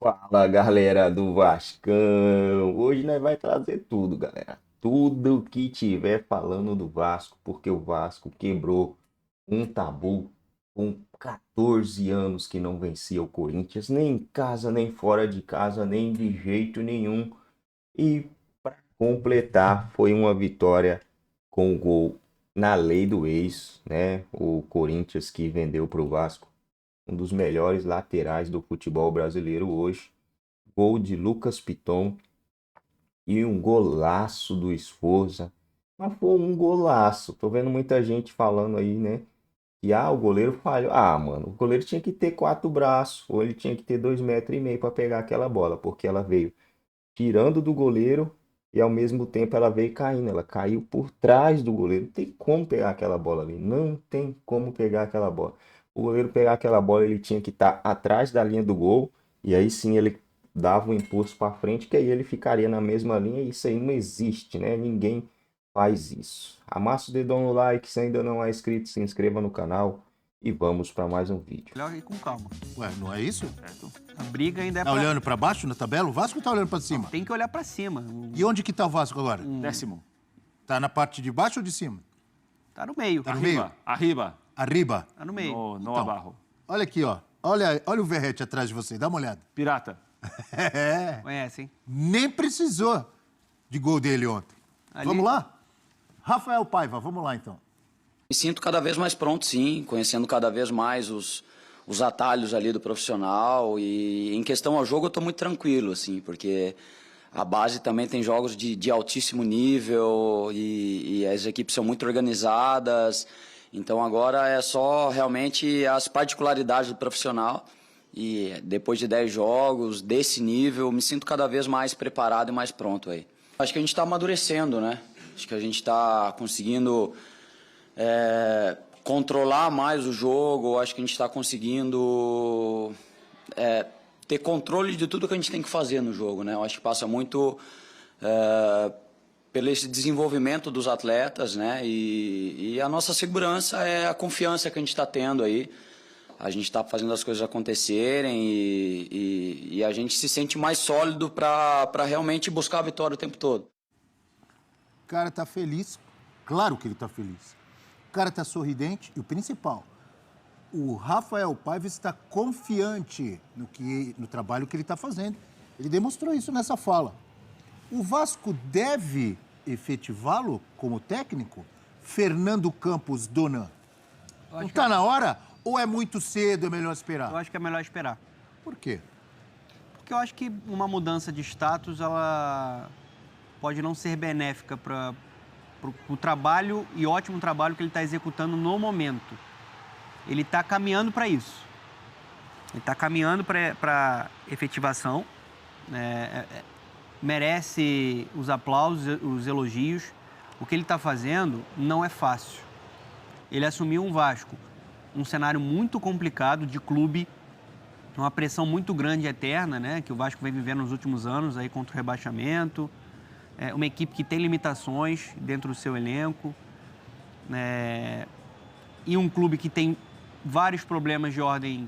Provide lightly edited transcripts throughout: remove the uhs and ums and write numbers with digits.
Fala, galera do Vascão. Hoje nós vai trazer tudo, galera. Tudo que tiver falando do Vasco, porque o Vasco quebrou um tabu com 14 anos que não vencia o Corinthians, nem em casa, nem fora de casa, nem de jeito nenhum. E para completar, foi uma vitória com o gol na lei do ex, né? O Corinthians que vendeu para o Vasco um dos melhores laterais do futebol brasileiro hoje. Gol de Lucas Piton e um golaço do Esforza. Mas foi um golaço. Tô vendo muita gente falando aí, né? Que o goleiro falhou. Mano, o goleiro tinha que ter quatro braços, ou ele tinha que ter 2,5 metros para pegar aquela bola, porque ela veio tirando do goleiro e ao mesmo tempo ela veio caindo. Ela caiu por trás do goleiro. Não tem como pegar aquela bola ali. Não tem como pegar aquela bola. O goleiro pegar aquela bola, ele tinha que estar atrás da linha do gol. E aí sim ele dava um impulso para frente, que aí ele ficaria na mesma linha. E isso aí não existe, né? Ninguém faz isso. Amassa o dedão no like, se ainda não é inscrito, se inscreva no canal. E vamos para mais um vídeo. Melhor ir com calma. Ué, não é isso? Certo? A briga ainda é Tá olhando pra baixo na tabela? O Vasco tá olhando pra cima? Tem que olhar pra cima. E onde que tá o Vasco agora? Décimo. Tá na parte de baixo ou de cima? Tá no meio. Tá no meio? Arriba. Arriba? Tá no meio. No Então. abarro. Olha aqui, ó. Olha o Verrete atrás de você, dá uma olhada. Pirata. É, Conhece, hein? nem precisou de gol dele ontem. Ali- Vamos lá? Rafael Paiva, vamos lá então. Me sinto cada vez mais pronto, sim, conhecendo cada vez mais os atalhos ali do profissional. E em questão ao jogo eu estou muito tranquilo, assim, porque a base também tem jogos de altíssimo nível e as equipes são muito organizadas. Então agora é só realmente as particularidades do profissional. E depois de 10 jogos, desse nível, me sinto cada vez mais preparado e mais pronto aí. Acho que a gente está amadurecendo, né? Acho que a gente está conseguindo controlar mais o jogo. Acho que a gente está conseguindo ter controle de tudo que a gente tem que fazer no jogo, né? Eu acho que passa muito pelo esse desenvolvimento dos atletas, né? E a nossa segurança é a confiança que a gente está tendo aí. A gente está fazendo as coisas acontecerem e a gente se sente mais sólido para realmente buscar a vitória o tempo todo. O cara tá feliz, claro que ele tá feliz. O cara tá sorridente e o principal, o Rafael Paiva está confiante no trabalho que ele está fazendo. Ele demonstrou isso nessa fala. O Vasco deve efetivá-lo como técnico? Fernando Campos Donan. Não está na hora ou é muito cedo, é melhor esperar? Eu acho que é melhor esperar. Por quê? Porque eu acho que uma mudança de status, ela pode não ser benéfica para o trabalho e ótimo trabalho que ele está executando no momento. Ele está caminhando para isso. Ele está caminhando para efetivação. Merece os aplausos, os elogios. O que ele está fazendo não é fácil. Ele assumiu um Vasco, um cenário muito complicado de clube, uma pressão muito grande e eterna, né, que o Vasco vem vivendo nos últimos anos aí contra o rebaixamento. Uma equipe que tem limitações dentro do seu elenco, e um clube que tem vários problemas de ordem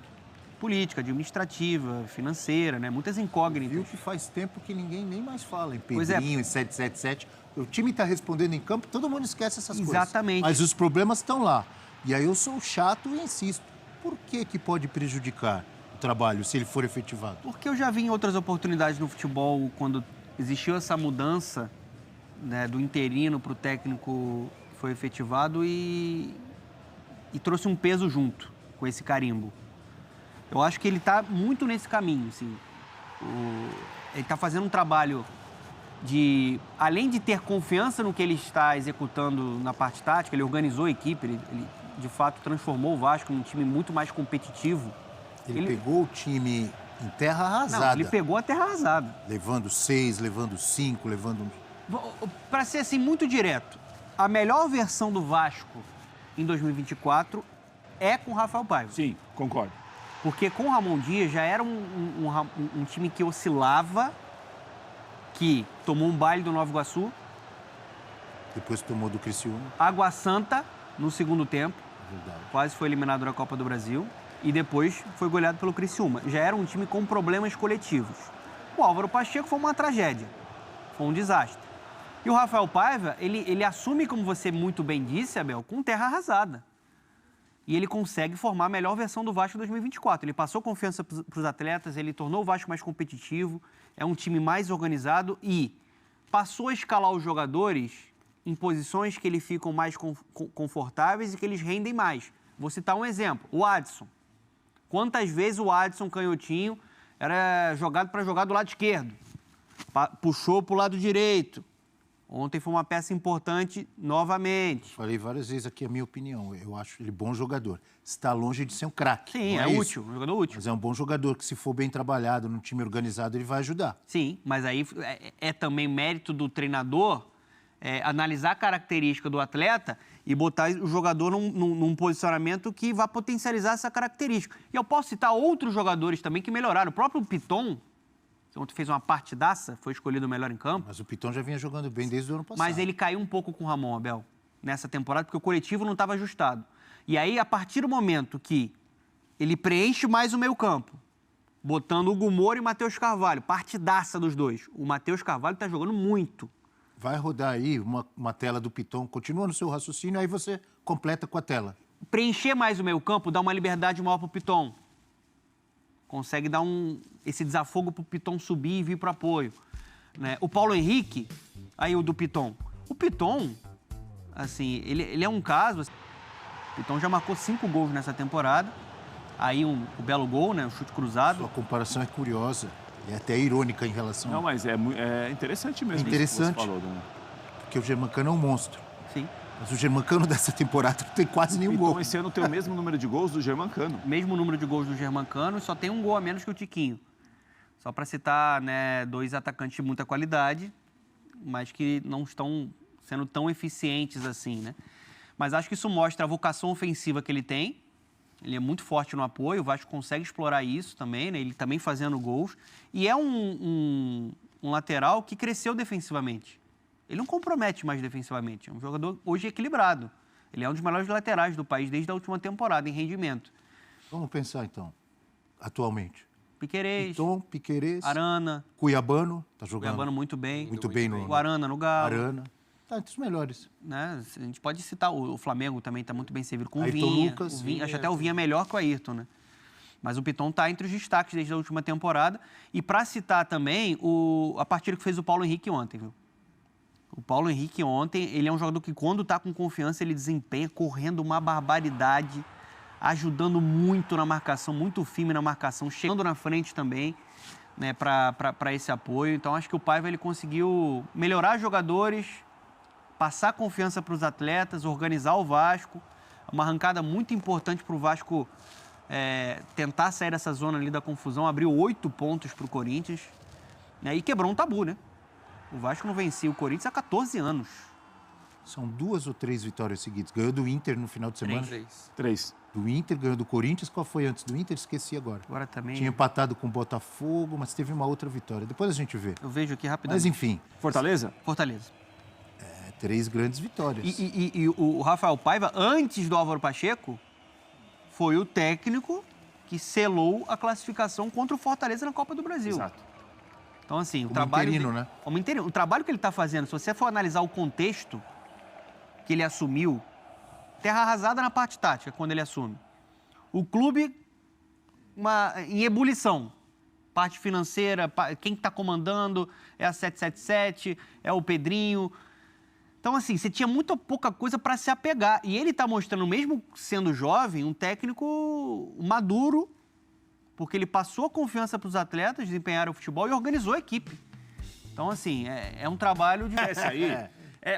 política, administrativa, financeira, né, muitas incógnitas. Viu que faz tempo que ninguém nem mais fala em Pois é. Pedrinho, em 777. O time está respondendo em campo, todo mundo esquece essas coisas. Exatamente. Mas os problemas estão lá. E aí eu sou chato e insisto. Por que pode prejudicar o trabalho se ele for efetivado? Porque eu já vi em outras oportunidades no futebol, quando existiu essa mudança, né, do interino para o técnico que foi efetivado e trouxe um peso junto com esse carimbo. Eu acho que ele está muito nesse caminho, assim. Ele está fazendo um trabalho de, além de ter confiança no que ele está executando na parte tática, ele organizou a equipe, ele de fato transformou o Vasco num time muito mais competitivo. Ele pegou o time em terra arrasada. Não, ele pegou a terra arrasada. Levando 6, levando 5, levando... Para ser assim muito direto, a melhor versão do Vasco em 2024 é com o Rafael Paiva. Sim, concordo. Porque com o Ramon Dias já era um time que oscilava, que tomou um baile do Nova Iguaçu, Depois tomou do Criciúma, Água Santa no segundo tempo, verdade. quase foi eliminado da Copa do Brasil. E depois foi goleado pelo Criciúma. Já era um time com problemas coletivos. O Álvaro Pacheco foi uma tragédia. Foi um desastre. E o Rafael Paiva, ele assume, como você muito bem disse, Abel, com terra arrasada. E ele consegue formar a melhor versão do Vasco em 2024. Ele passou confiança para os atletas, ele tornou o Vasco mais competitivo, é um time mais organizado e passou a escalar os jogadores em posições que eles ficam mais confortáveis e que eles rendem mais. Vou citar um exemplo, o Adson. Quantas vezes o Adson, canhotinho, era jogado para jogar do lado esquerdo, puxou para o lado direito. Ontem foi uma peça importante novamente. Falei várias vezes aqui a minha opinião. Eu acho ele bom jogador. Está longe de ser um craque. Sim, é útil, um jogador útil. Mas é um bom jogador que, se for bem trabalhado, num time organizado, ele vai ajudar. Sim, mas aí é também mérito do treinador analisar a característica do atleta e botar o jogador num posicionamento que vá potencializar essa característica. E eu posso citar outros jogadores também que melhoraram. O próprio Piton, que ontem fez uma partidaça, foi escolhido o melhor em campo. Mas o Piton já vinha jogando bem desde o ano passado. Mas ele caiu um pouco com o Ramon, Abel, nessa temporada, porque o coletivo não estava ajustado. E aí, a partir do momento que ele preenche mais o meio-campo, botando o Hugo Moura e Matheus Carvalho, partidaça dos dois. O Matheus Carvalho está jogando muito. Vai rodar aí uma tela do Piton, continua no seu raciocínio, aí você completa com a tela. Preencher mais o meio-campo dá uma liberdade maior para o Piton. Consegue dar esse desafogo para o Piton subir e vir para o apoio. Né? O Paulo Henrique, aí o do Piton. O Piton, assim, ele é um caso... O Piton já marcou 5 gols nessa temporada. Aí o belo gol, né? O chute cruzado. Sua comparação é curiosa. É até irônica em relação... Não, mas é interessante mesmo. Interessante, isso que você falou, né? Porque o Germancano é um monstro. Sim. Mas o Germancano dessa temporada não tem quase nenhum Então, gol. esse ano tem o mesmo número de gols do Germancano. Mesmo número de gols do Germancano, só tem um gol a menos que o Tiquinho. Só para citar, né, 2 atacantes de muita qualidade, mas que não estão sendo tão eficientes assim, né? Mas acho que isso mostra a vocação ofensiva que ele tem. Ele é muito forte no apoio, o Vasco consegue explorar isso também, né? Ele também fazendo gols. E é um lateral que cresceu defensivamente. Ele não compromete mais defensivamente. É um jogador hoje equilibrado. Ele é um dos melhores laterais do país desde a última temporada, em rendimento. Vamos pensar, então, atualmente. Piquerez, Piton, Piquerez, Arana. Cuiabano, tá jogando Cuiabano muito bem. muito bem no... O Arana no Galo. Arana. Tá entre os melhores. Né? A gente pode citar o Flamengo também, está muito bem servido com o Ayrton Vinha. Lucas. Acho até o Vinha melhor que o Ayrton, né? Mas o Piton está entre os destaques desde a última temporada. E para citar também a partida que fez o Paulo Henrique ontem, viu? O Paulo Henrique ontem, ele é um jogador que quando está com confiança, ele desempenha correndo uma barbaridade, ajudando muito na marcação, muito firme na marcação, chegando na frente também, né, para esse apoio. Então, acho que o Paiva ele conseguiu melhorar jogadores, passar confiança para os atletas, organizar o Vasco. Uma arrancada muito importante para o Vasco tentar sair dessa zona ali da confusão. Abriu 8 pontos para o Corinthians, né, e quebrou um tabu, né? O Vasco não vencia o Corinthians há 14 anos. São 2 ou 3 vitórias seguidas. Ganhou do Inter no final de semana. 3. Do Inter, ganhou do Corinthians. Qual foi antes do Inter? Esqueci agora. Agora também... Tinha empatado com o Botafogo, mas teve uma outra vitória. Depois a gente vê. Eu vejo aqui rapidamente. Mas enfim, Fortaleza? Fortaleza. 3 grandes vitórias. E o Rafael Paiva, antes do Álvaro Pacheco, foi o técnico que selou a classificação contra o Fortaleza na Copa do Brasil. Exato. Então, assim, o Como trabalho... interino, né? Como interino. O trabalho que ele está fazendo, se você for analisar o contexto que ele assumiu, terra arrasada na parte tática, quando ele assume. O clube em ebulição. Parte financeira, quem está comandando é a 777, é o Pedrinho. Então, assim, você tinha muito pouca coisa para se apegar. E ele está mostrando, mesmo sendo jovem, um técnico maduro, porque ele passou a confiança para os atletas, desempenharam o futebol e organizou a equipe. Então, assim, é um trabalho de... Esse aí,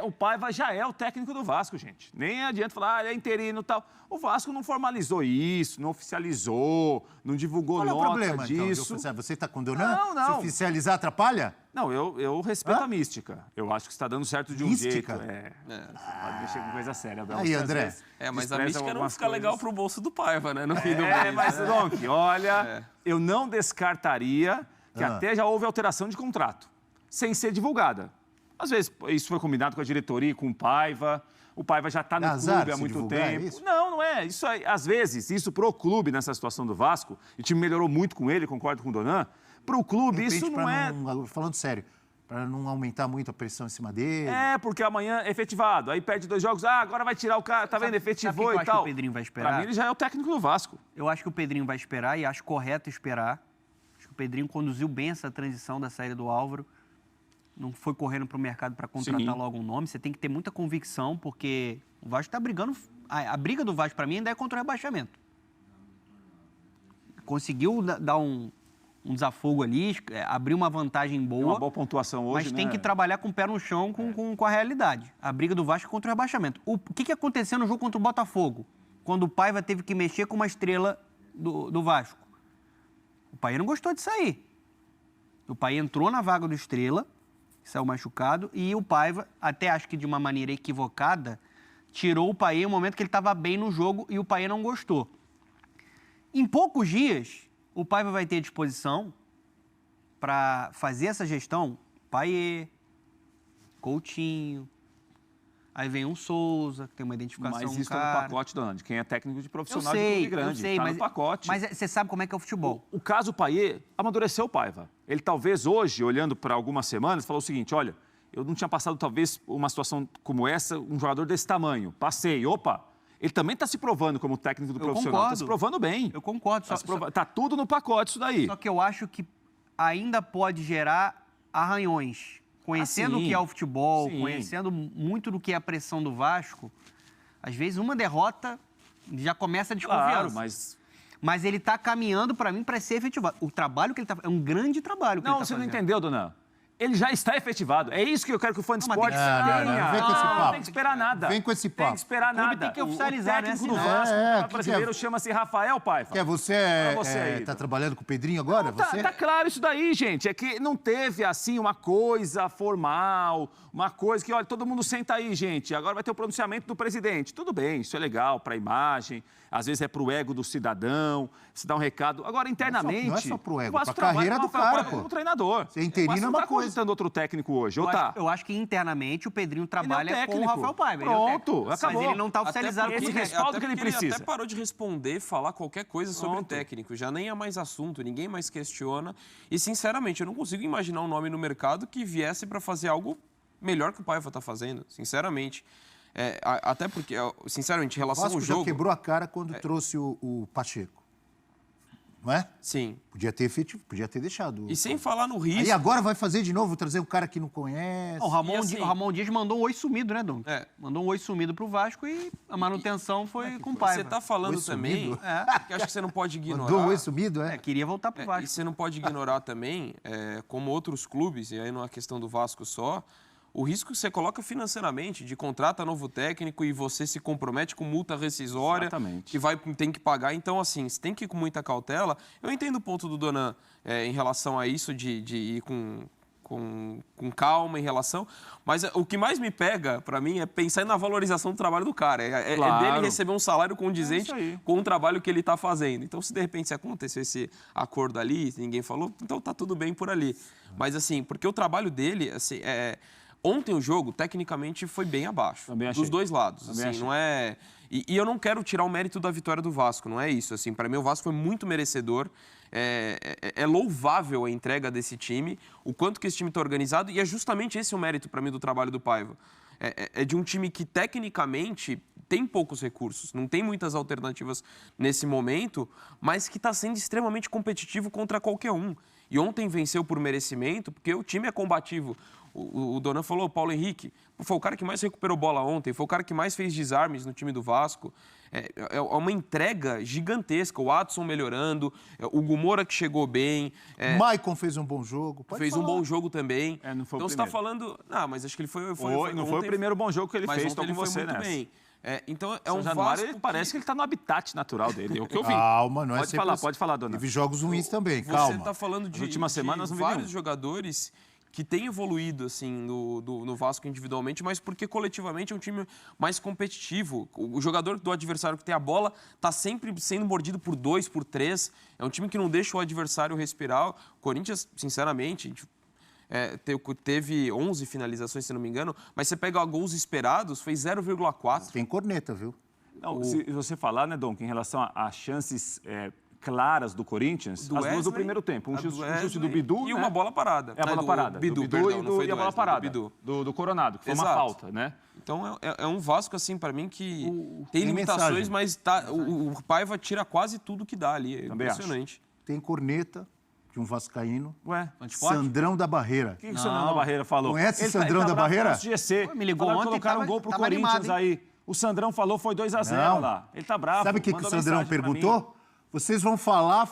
o Paiva já é o técnico do Vasco, gente. Nem adianta falar, ele é interino e tal. O Vasco não formalizou isso, não oficializou, não divulgou Qual é o nota problema, disso. então? Você está condenando? Não. Se oficializar, atrapalha? Não, eu respeito a mística. Eu acho que está dando certo de um Mística? jeito. Você pode mexer com coisa séria, Abel. Aí, Você, às André. vezes, Mas a despreza mística não algumas fica legal coisas. pro bolso do Paiva, né? No fim do mês. Mas, Donk, olha, eu não descartaria que Ah. até já houve alteração de contrato, sem ser divulgada. Às vezes, isso foi combinado com a diretoria, com o Paiva. O Paiva já está no Dá azar clube há se muito divulgar tempo. isso? Não não é. Isso aí, às vezes, isso pro clube, nessa situação do Vasco, e o time melhorou muito com ele, concordo com o Donan, pro clube isso não é... Falando sério, para não aumentar muito a pressão em cima dele. É, porque amanhã é efetivado, aí perde 2 jogos, agora vai tirar o cara, tá vendo, efetivou sabe e tal. Que o Pedrinho vai esperar? Pra mim, ele já é o técnico do Vasco. Eu acho que o Pedrinho vai esperar e acho correto esperar. Acho que o Pedrinho conduziu bem essa transição da saída do Álvaro. Não foi correndo para o mercado para contratar logo um nome. Você tem que ter muita convicção, porque o Vasco está brigando... A briga do Vasco, para mim, ainda é contra o rebaixamento. Conseguiu dar um desafogo ali, abrir uma vantagem boa. Uma boa pontuação hoje, mas tem que trabalhar com o pé no chão, com a realidade. A briga do Vasco é contra o rebaixamento. O que aconteceu no jogo contra o Botafogo? Quando o Paiva teve que mexer com uma estrela do Vasco. O Paiva não gostou de sair. O Paiva entrou na vaga do Estrela, saiu machucado, e o Paiva, até acho que de uma maneira equivocada, tirou o Paiva no momento que ele estava bem no jogo e o Paiva não gostou. Em poucos dias, o Paiva vai ter disposição para fazer essa gestão. Paiva, Coutinho, aí vem um Souza, que tem uma identificação. Mas isso está no pacote, Dona, de quem é técnico de profissional de clube clube grande. Eu sei, tá mas, no pacote. Mas você sabe como é que é o futebol. O caso Paiva amadureceu o Paiva. Ele talvez hoje, olhando para algumas semanas, falou o seguinte, olha, eu não tinha passado talvez uma situação como essa, um jogador desse tamanho. Passei, opa, ele também está se provando como técnico do profissional. Está se provando bem. Eu concordo. Tá tudo no pacote isso daí. Só que eu acho que ainda pode gerar arranhões. Conhecendo o que é o futebol, conhecendo muito do que é a pressão do Vasco, às vezes uma derrota já começa a desconfiança. Claro, mas ele está caminhando, para mim, para ser efetivado. O trabalho que ele está... É um grande trabalho que ele está fazendo. Não, você não entendeu, Dona. Ele já está efetivado. É isso que eu quero que o fã de esportes tenha. Não vem com esse papo. Não tem que esperar nada. Vem com esse papo. Tem que esperar nada. Tem que oficializar, o técnico né? do Vasco, brasileiro, chama-se Rafael Paiva. Que você está trabalhando com o Pedrinho agora? Tá claro isso daí, gente. É que não teve, assim, uma coisa formal, uma coisa que, olha, todo mundo senta aí, gente. Agora vai ter o pronunciamento do presidente. Tudo bem, isso é legal para a imagem. Às vezes é para o ego do cidadão, se dá um recado. Agora, internamente... Não é só para o ego, para a carreira do cara, pô. O treinador. Ser interino é uma coisa. Não está outro técnico hoje, ou tá? Eu acho que internamente o Pedrinho trabalha com o Rafael Paiva. Pronto, acabou. Mas ele não está oficializado. Esse respaldo que ele precisa. Ele até parou de responder, falar qualquer coisa sobre o técnico. Já nem há mais assunto, ninguém mais questiona. E, sinceramente, eu não consigo imaginar um nome no mercado que viesse para fazer algo melhor que o Paiva está fazendo, sinceramente. Até porque, sinceramente, em relação ao jogo... já quebrou a cara quando trouxe o Pacheco. Não é? Sim. Podia ter deixado. E sem falar no risco... E agora vai fazer de novo, trazer um cara que não conhece. O Ramon Dias mandou um oi sumido, né, Dom? Mandou um oi sumido pro Vasco e a manutenção foi com o Paiva. Você está falando também... que acho que você não pode ignorar... Mandou um oi sumido, queria voltar pro Vasco. E você não pode ignorar também, como outros clubes, e aí não é questão do Vasco só, o risco que você coloca financeiramente, de contrata novo técnico e você se compromete com multa rescisória, exatamente, que tem que pagar. Então, assim, você tem que ir com muita cautela. Eu entendo o ponto do Donan em relação a isso, de ir com calma em relação. Mas o que mais me pega, para mim, é pensar na valorização do trabalho do cara. É dele receber um salário condizente com o trabalho que ele está fazendo. Então, se de repente acontecer esse acordo ali, ninguém falou, então tá tudo bem por ali. Mas, assim, porque o trabalho dele, assim, ontem o jogo, tecnicamente, foi bem abaixo. Dos dois lados. Assim, não é... E eu não quero tirar o mérito da vitória do Vasco, não é isso. Assim, para mim, o Vasco foi muito merecedor. É louvável a entrega desse time, o quanto que esse time está organizado, e é justamente esse o mérito, para mim, do trabalho do Paiva. É de um time que, tecnicamente, tem poucos recursos, não tem muitas alternativas nesse momento, mas que está sendo extremamente competitivo contra qualquer um. E ontem venceu por merecimento, porque o time é combativo. O Donan falou, o Paulo Henrique, foi o cara que mais recuperou bola ontem, foi o cara que mais fez desarmes no time do Vasco. É uma entrega gigantesca. O Adson melhorando, o Gumora que chegou bem. Maicon fez um bom jogo. Um bom jogo também. Não foi então o você está falando... Não, mas acho que ele foi não foi o primeiro bom jogo que ele fez, ontem ele foi muito bem. Então é um Januário, Vasco parece que ele está no habitat natural dele, é o que eu vi. Calma, não é Pode falar, Dona. Teve jogos ruins também, calma. Você está falando de últimas semanas, não vi vários jogadores que têm evoluído assim, no Vasco individualmente, mas porque coletivamente é um time mais competitivo. O jogador do adversário que tem a bola está sempre sendo mordido por 2, por 3. É um time que não deixa o adversário respirar. O Corinthians, sinceramente... teve 11 finalizações, se não me engano, mas você pega gols esperados, fez 0,4. Tem corneta, viu? Não, se você falar, né, Dom, que em relação a chances claras do Corinthians, Do as duas do Wesley, primeiro tempo. Um a do chute do Wesley Bidu, e né? uma bola parada. É a bola Do parada. Bidu, do perdão, não foi e a do bola Wesley, parada. do Bidu. Do Coronado, que foi uma Exato. falta, né? Então é um Vasco, assim, para mim, que tem tem limitações, mensagem. mas o Paiva tira quase tudo que dá ali. É Também acho. impressionante. Tem corneta de um vascaíno, Ué, Antisporte? Sandrão da Barreira. o que o Sandrão da Barreira falou? Conhece Ele Sandrão ele da bravo Barreira? com o nosso GC. Pô, me ligou Falaram que ontem, colocaram tava- um gol pro tava Corinthians animado, aí. O Sandrão falou foi 2-0 Não. lá. Ele tá bravo. Sabe o que o mandou Sandrão mensagem pra mim. perguntou? Vocês vão falar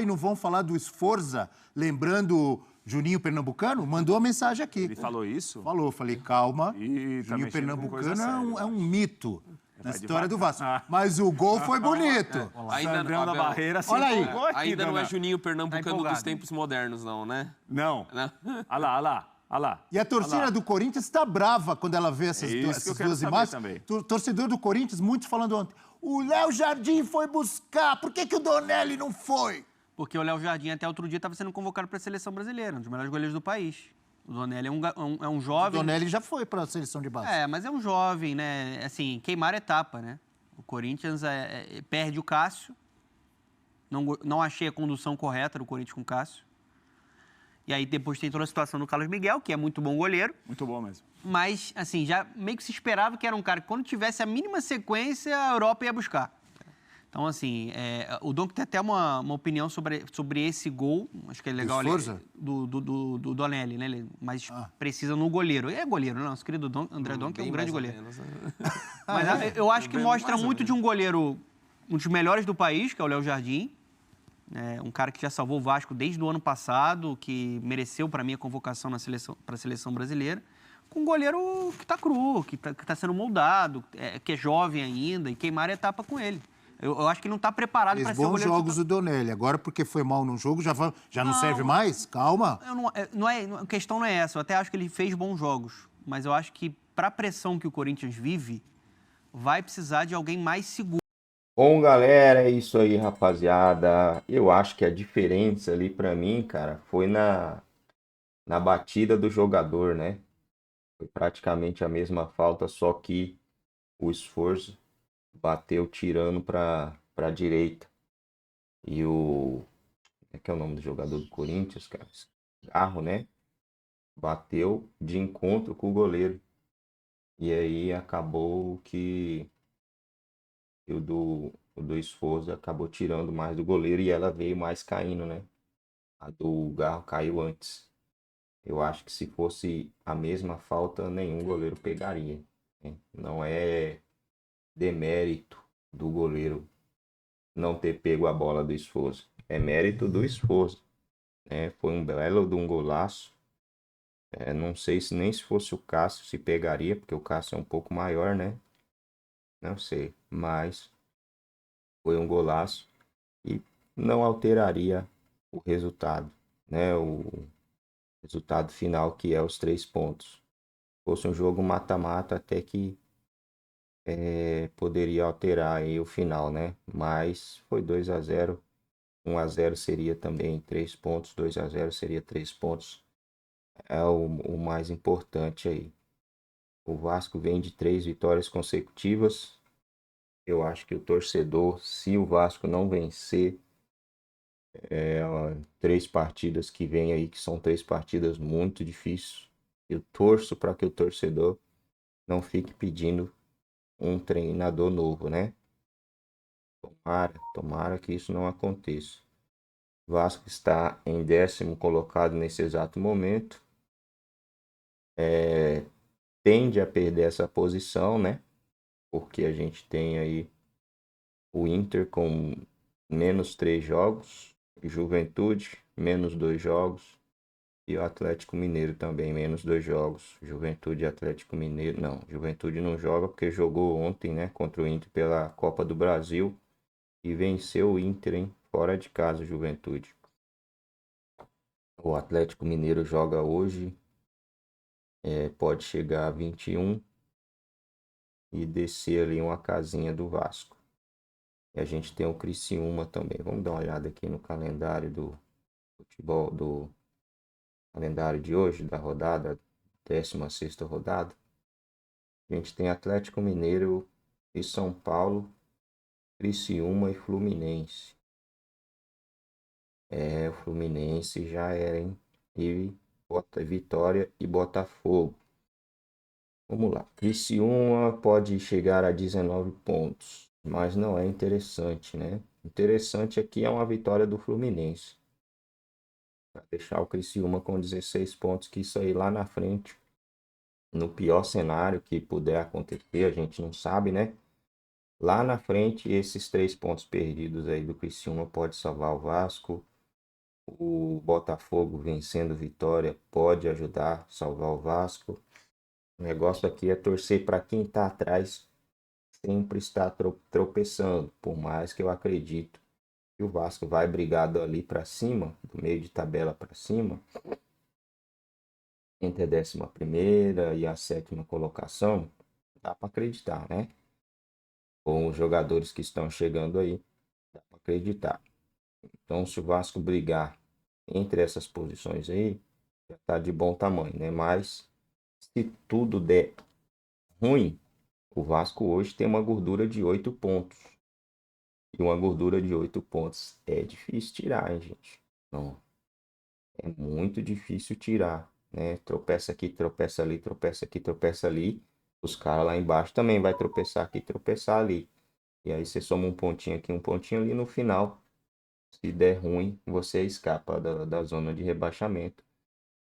e não vão falar do Esforza, lembrando Juninho Pernambucano? Mandou a mensagem aqui. Ele falou isso? Falou, falei, calma. Ih, tá Juninho mexendo com coisa Pernambucano séria, é um mito na Vai história do Vasco. devagar. Mas o gol foi bonito. Sandrão da Abel, Barreira se Olha aí. empolgou aqui, Ainda não é danado. Juninho Pernambucano dos empolgado. tempos modernos, não, né? Não. Né? Olha lá, olha lá. Olha lá. E a torcida do Corinthians está brava quando ela vê essas, É isso duas, que eu essas quero duas saber imagens. também. Torcedor do Corinthians, muitos falando ontem. O Léo Jardim foi buscar, por que o Donelli não foi? Porque o Léo Jardim até outro dia estava sendo convocado para a seleção brasileira, um dos melhores goleiros do país. O Donelli é um O jovem. Donelli já foi para a seleção de base. É, mas é um jovem, né? Assim, queimar etapa, né? O Corinthians perde o Cássio. Não achei a condução correta do Corinthians com o Cássio. E aí depois tem toda a situação do Carlos Miguel, que é muito bom goleiro. Muito bom mesmo. Mas, assim, já meio que se esperava que era um cara que quando tivesse a mínima sequência, a Europa ia buscar. Então, assim, o Dom tem até uma opinião sobre esse gol. Acho que é legal. Esforza? Do Donelli, né? Ele mais precisa no goleiro. É goleiro, né? Nosso querido André Dom, que é um Bem grande mais ou goleiro. menos, né? Mas eu acho que Bem mostra mais ou muito de um goleiro, um dos melhores do país, que é o Léo Jardim. Um cara que já salvou o Vasco desde o ano passado, que mereceu, para mim, a convocação para a seleção brasileira. Com um goleiro que está cru, que tá sendo moldado, que é jovem ainda, e queimar a etapa com ele. Eu acho que ele não está preparado para Fez ser o bons goleiro jogos do Donelli. Agora, porque foi mal num jogo, já não serve mais? Calma. A questão não é essa. Eu até acho que ele fez bons jogos. Mas eu acho que, para a pressão que o Corinthians vive, vai precisar de alguém mais seguro. Bom, galera, é isso aí, rapaziada. Eu acho que a diferença ali pra mim, cara, foi na batida do jogador, né? Foi praticamente a mesma falta, só que o esforço bateu tirando pra direita. E o... é que é o nome do jogador do Corinthians, cara? Garro, né? Bateu de encontro com o goleiro. E aí acabou que o do esforço acabou tirando mais do goleiro e ela veio mais caindo, né? A do Garro caiu antes. Eu acho que se fosse a mesma falta, nenhum goleiro pegaria, né? Não é demérito do goleiro não ter pego a bola do esforço. É mérito do esforço, né? Foi um belo de um golaço. Não sei se fosse o Cássio se pegaria, porque o Cássio é um pouco maior, né? Não sei, mas foi um golaço e não alteraria o resultado, né? O resultado final, que é os 3 pontos. Se fosse um jogo mata-mata, até que poderia alterar aí o final, né? Mas foi 2-0, 1-0 seria também 3 pontos, 2-0 seria 3 pontos. É o mais importante aí. O Vasco vem de 3 vitórias consecutivas. Eu acho que o torcedor, se o Vasco não vencer 3 partidas que vem aí, que são 3 partidas muito difíceis, eu torço para que o torcedor não fique pedindo um treinador novo, né? Tomara que isso não aconteça. O Vasco está em 10º colocado nesse exato momento. Tende a perder essa posição, né? Porque a gente tem aí o Inter com menos 3 jogos, Juventude menos 2 jogos e o Atlético Mineiro também menos 2 jogos. Juventude e Atlético Mineiro, não, Juventude não joga porque jogou ontem, né, contra o Inter pela Copa do Brasil e venceu o Inter, hein, fora de casa, Juventude. O Atlético Mineiro joga hoje, pode chegar a 21 e descer ali uma casinha do Vasco. E a gente tem o Criciúma também. Vamos dar uma olhada aqui no calendário do futebol, do calendário de hoje, da rodada, 16ª rodada. A gente tem Atlético Mineiro e São Paulo, Criciúma e Fluminense. O Fluminense já era, hein? E Vitória e Botafogo. Vamos lá. Criciúma pode chegar a 19 pontos, mas não é interessante, né? Interessante aqui é uma vitória do Fluminense. Para deixar o Criciúma com 16 pontos, que isso aí lá na frente, no pior cenário que puder acontecer, a gente não sabe, né? Lá na frente, esses 3 pontos perdidos aí do Criciúma pode salvar o Vasco. O Botafogo vencendo Vitória pode ajudar a salvar o Vasco. O negócio aqui é torcer para quem está atrás sempre está tropeçando. Por mais que eu acredito que o Vasco vai brigado ali para cima, do meio de tabela para cima, entre a 11ª e a 7ª colocação, dá para acreditar, né? Com os jogadores que estão chegando aí, dá para acreditar. Então, se o Vasco brigar entre essas posições aí, já está de bom tamanho, né? Mas se tudo der ruim, o Vasco hoje tem uma gordura de 8 pontos. E uma gordura de 8 pontos é difícil tirar, hein, gente? Não, é muito difícil tirar, né? Tropeça aqui, tropeça ali, tropeça aqui, tropeça ali. Os caras lá embaixo também vai tropeçar aqui, tropeçar ali. E aí você soma um pontinho aqui, um pontinho ali no final. Se der ruim, você escapa da zona de rebaixamento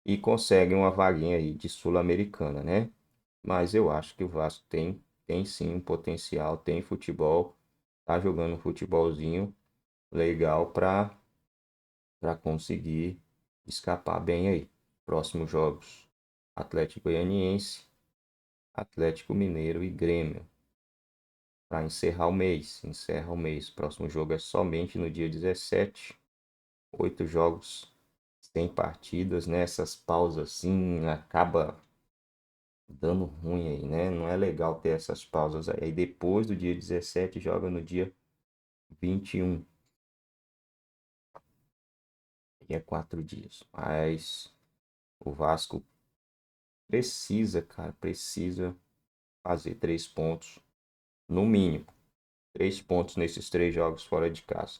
e consegue uma vaguinha aí de Sul-Americana, né? Mas eu acho que o Vasco tem sim um potencial, tem futebol, tá jogando um futebolzinho legal para conseguir escapar bem aí. Próximos jogos: Atlético Goianiense, Atlético Mineiro e Grêmio. Para encerrar o mês, encerra o mês. Próximo jogo é somente no dia 17. 8 jogos sem partidas, né? Essas pausas assim acaba dando ruim aí, né? Não é legal ter essas pausas aí. Aí depois do dia 17 joga no dia 21. E é 4 dias. Mas o Vasco precisa, cara, precisa fazer 3 pontos no mínimo. 3 pontos nesses 3 jogos fora de casa.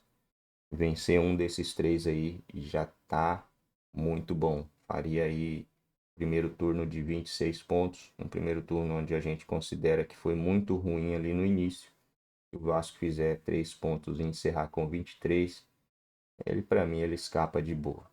Vencer um desses 3 aí já tá muito bom. Faria aí primeiro turno de 26 pontos. Um primeiro turno onde a gente considera que foi muito ruim ali no início. Se o Vasco fizer 3 pontos e encerrar com 23, ele para mim ele escapa de boa.